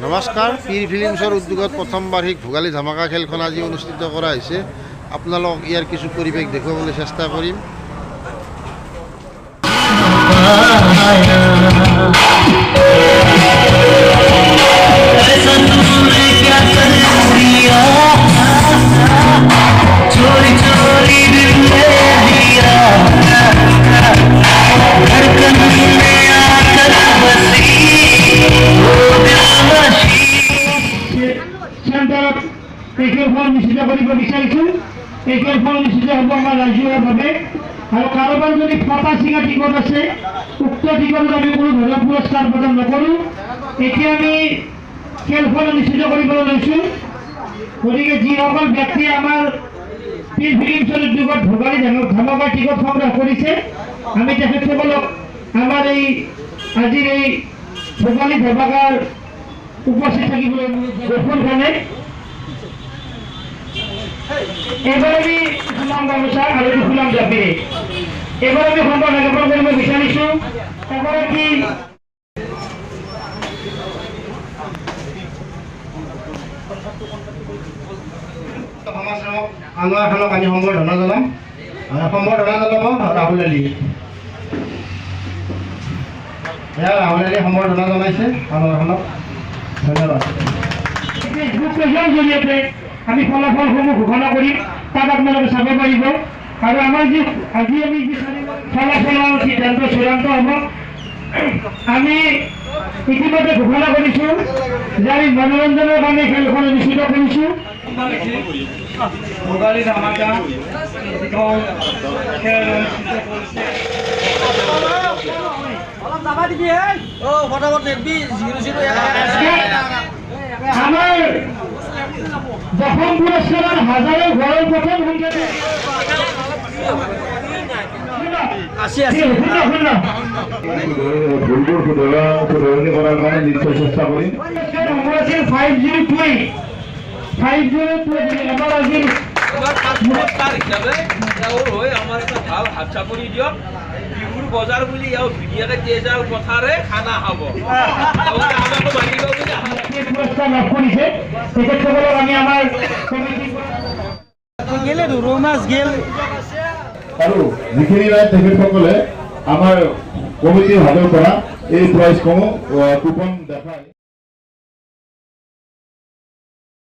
নমস্কাৰ, পীৰ ফিল্মছৰ উদ্যোগত প্ৰথম বাৰ্ষিক ভোগালী ধামাকা খেলখন আজি অনুষ্ঠিত কৰা হৈছে। আপোনালোকক ইয়াৰ কিছু পৰিৱেশ দেখুৱাবলৈ চেষ্টা কৰিম। এই খেলখন নিশ্চিত কৰিব বিচাৰিছোঁ। এই খেলখন নিশ্চিত হ'ব আমাৰ ৰাজহুৱাভাৱে, আৰু কাৰোবাৰ যদি ফটা চিঙা টিকট আছে, উক্ত টিকটত আমি কোনো ধৰণৰ পুৰস্কাৰ প্ৰদান নকৰোঁ। এতিয়া আমি খেলখন নিশ্চিত কৰিবলৈ লৈছোঁ। গতিকে যিসকল ব্যক্তিয়ে আমাৰ পীৰ ফিল্মছৰ উদ্যোগত ভোগালী ধামাকাৰ টিকট সংগ্ৰহ কৰিছে, আমি তেখেতসকলক আমাৰ এই আজিৰ এই ভোগালী ধামাকাৰ উপস্থিত থাকিবলৈ গোপন কাৰণে এবাৰ আমি ফুলাম গামোচা আৰ ফুলাম জাপিৰে এবাৰ আমি সম্পদ জ্ঞাপন কৰিব বিচাৰিছোঁ। এগৰাকী সমাজসেৱক আনোৱাৰ খানক আমি সম্বৰ্ধনা জনাম। সম্বৰ্ধনা জনাব ৰাহুল আলী। ৰাহুল আলী সম্বৰ্ধনা জনাইছে আনোৱাৰ খানক। ধন্যবাদ। ফেচবুক পেজৰ জৰিয়তে আমি ফলাফলসমূহ ঘোষণা কৰিম, তাত আপোনালোকে চাব পাৰিব। আৰু আমাৰ যি আজি আমি যি ফলাফলৰ সিদ্ধান্ত চূড়ান্ত হ'ব। আমি ইতিমধ্যে ঘোষণা কৰিছোঁ যে আমি মনোৰঞ্জনৰ কাৰণে খেলখন অনুষ্ঠিত কৰিছোঁ। ভোগালী ধামাকা খেল আমাৰ দশম পুৰস্কাৰৰ হাজাৰৰ ঘৰৰ প্ৰথম সংখ্যাতে ভুলবোৰ শুধৰণি কৰাৰ কাৰণে নিশ্চয় চেষ্টা কৰিম। নম্বৰ আছিল 502 এবাৰ আছিল পুৰস্কাৰ হিচাপে আমাৰ এটা ভাল হাত চাপৰি দিয়ক। বিহুৰ বজাৰ বুলি ধুনীয়াকে তেজাল পথাৰে খানা খাব। পুৰস্কাৰ লাভ কৰিছে তেখেতসকলক আমি আমাৰ আৰু যিখিনি ৰাইজ তেখেতসকলে আমাৰ কমিটিৰ ভাগৰ পৰা এই প্ৰাইজসমূহ কুপন দেখায়।